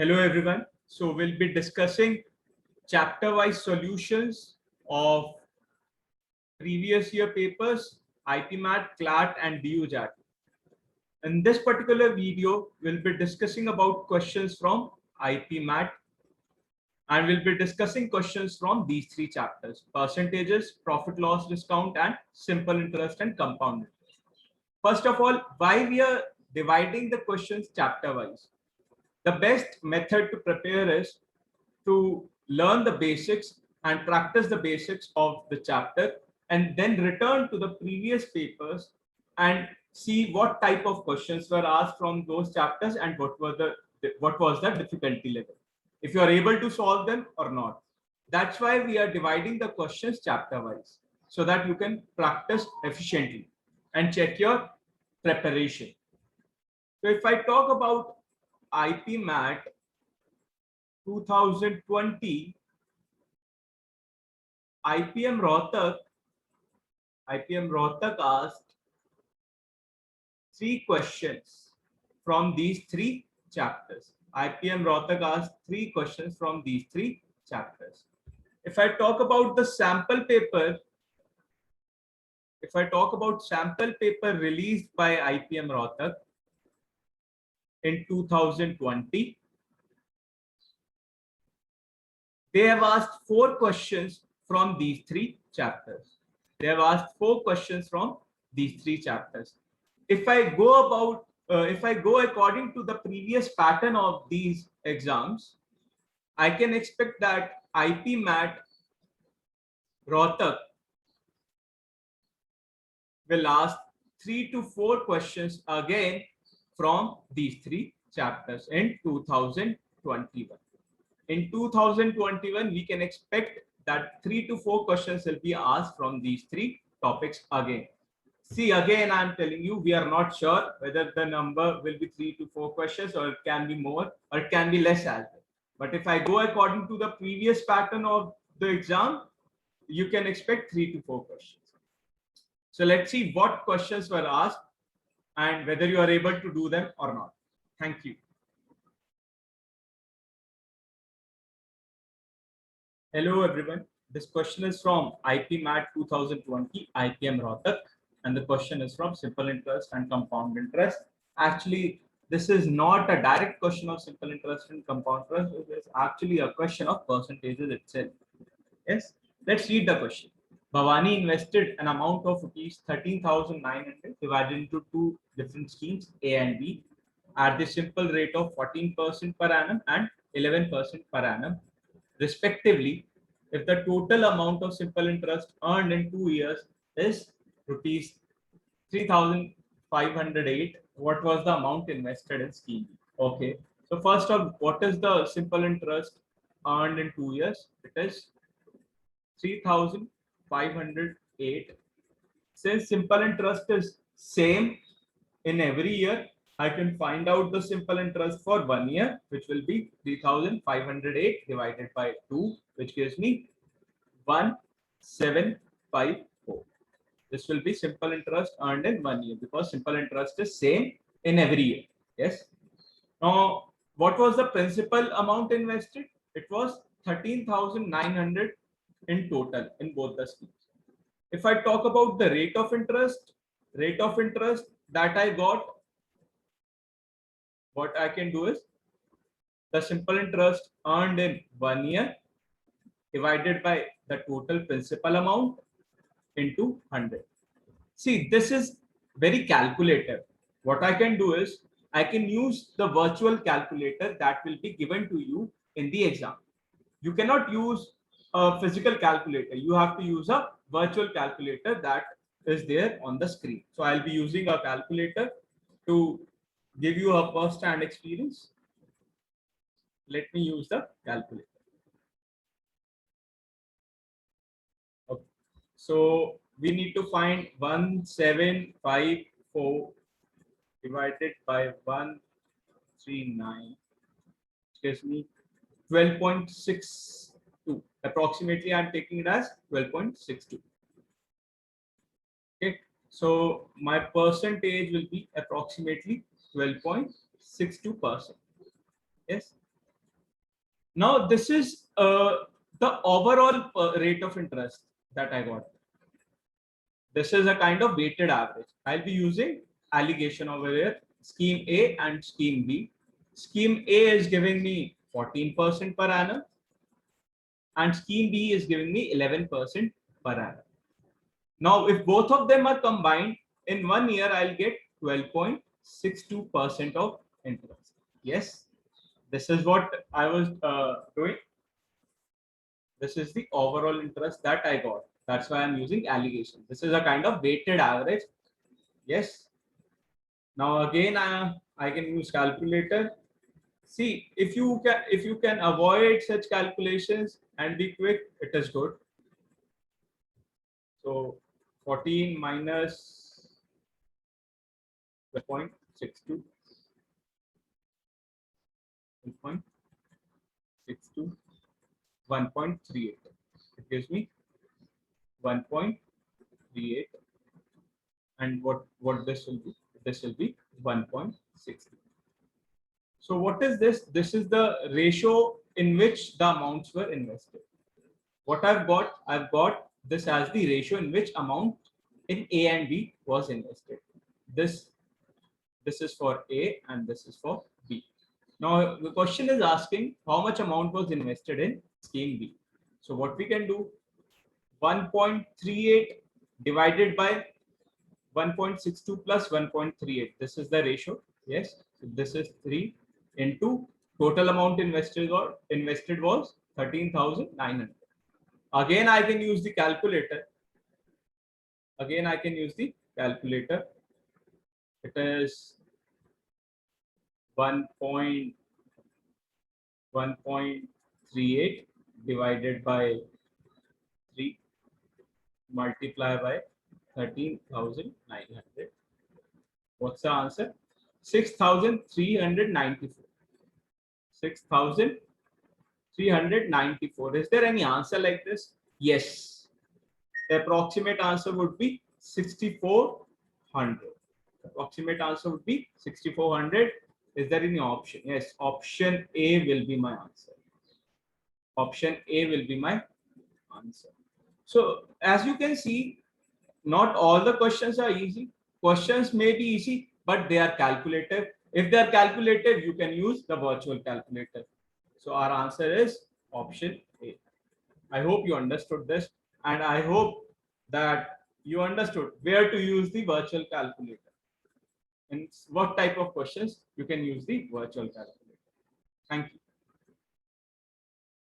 Hello everyone. So we'll be discussing chapter-wise solutions of previous year papers, IPMAT, CLAT and DUJAT. In this particular video, we'll be discussing about questions from IPMAT and we'll be discussing questions from these three chapters: percentages, profit loss discount and simple interest and compound interest. First of all, why we are dividing the questions chapter-wise? The best method to prepare is to learn the basics and practice the basics of the chapter and then return to the previous papers and see what type of questions were asked from those chapters and what was the difficulty level, if you are able to solve them or not. That's why we are dividing the questions chapter wise, so that you can practice efficiently and check your preparation. So if I talk about IPMAT 2020, IPM Rohtak asked three questions from these three chapters. IPM Rohtak asked three questions from these three chapters. If I talk about the sample paper, released by IPM Rohtak in 2020, they have asked four questions from these three chapters. If I go according to the previous pattern of these exams, I can expect that IPMAT Rohtak will ask 3 to 4 questions again from these three chapters in 2021. In 2021, we can expect that 3 to 4 questions will be asked from these three topics again. See, again, I'm telling you, we are not sure whether the number will be 3 to 4 questions or it can be more or it can be less as well. But if I go according to the previous pattern of the exam, you can expect 3 to 4 questions. So let's see what questions were asked and whether you are able to do them or not. Thank you. Hello everyone. This question is from IPMAT 2020, IPM Rohtak, and the question is from simple interest and compound interest. Actually, this is not a direct question of simple interest and compound interest. It is actually a question of percentages itself. Yes, let's read the question. Bhavani invested an amount of rupees 13,900 divided into two different schemes, A and B, at the simple rate of 14% per annum and 11% per annum, respectively. If the total amount of simple interest earned in 2 years is rupees 3,508, what was the amount invested in scheme B? Okay, so first of all, what is the simple interest earned in 2 years? It is 3,508. Since simple interest is same in every year, I can find out the simple interest for 1 year, which will be 3,508 divided by 2, which gives me 1,754. This will be simple interest earned in 1 year, because simple interest is same in every year. Yes. Now, what was the principal amount invested? It was 13,900 in total in both the schemes. If I talk about the rate of interest that I got, what I can do is the simple interest earned in 1 year divided by the total principal amount into 100. See, this is very calculative. What I can do is I can use the virtual calculator that will be given to you in the exam. You cannot use a physical calculator. You have to use a virtual calculator that is there on the screen. So I'll be using a calculator to give you a first-hand experience. Let me use the calculator. Okay. So we need to find 1,754 divided by 139, which gives me 12.62. Approximately, I'm taking it as 12.62. Okay, so my percentage will be approximately 12.62%. Yes. Now this is the overall rate of interest that I got. This is a kind of weighted average. I'll be using allegation over here, scheme A and scheme B. Scheme A is giving me 14% per annum and scheme B is giving me 11% per annum. Now, if both of them are combined in 1 year, I'll get 12.62% of interest. Yes, this is what I was doing. This is the overall interest that I got. That's why I'm using allegation. This is a kind of weighted average. Yes. Now again, I can use calculator. See, if you can avoid such calculations and be quick, it is good. So 14 minus 0.62, 1.62, 1.38. It gives me 1.38, and what this will be? This will be 1.60. So what is this? This is the ratio in which the amounts were invested. What I've got this as the ratio in which amount in A and B was invested. This is for A and this is for B. Now the question is asking how much amount was invested in scheme B. So what we can do, 1.38 divided by 1.62 plus 1.38. This is the ratio. Yes, so this is 3 into total amount invested was 13,900. Again, I can use the calculator. It is 1.38 divided by 3 multiplied by 13,900. What's the answer? 6,394. 6,394. Is there any answer like this? Yes. The approximate answer would be 6,400. Approximate answer would be 6,400. Is there any option? Yes, option A will be my answer. Option A will be my answer. So as you can see, not all the questions are easy. Questions may be easy, but they are calculative. If they are calculative, you can use the virtual calculator. So our answer is option A. I hope you understood this, and I hope that you understood where to use the virtual calculator and what type of questions you can use the virtual calculator.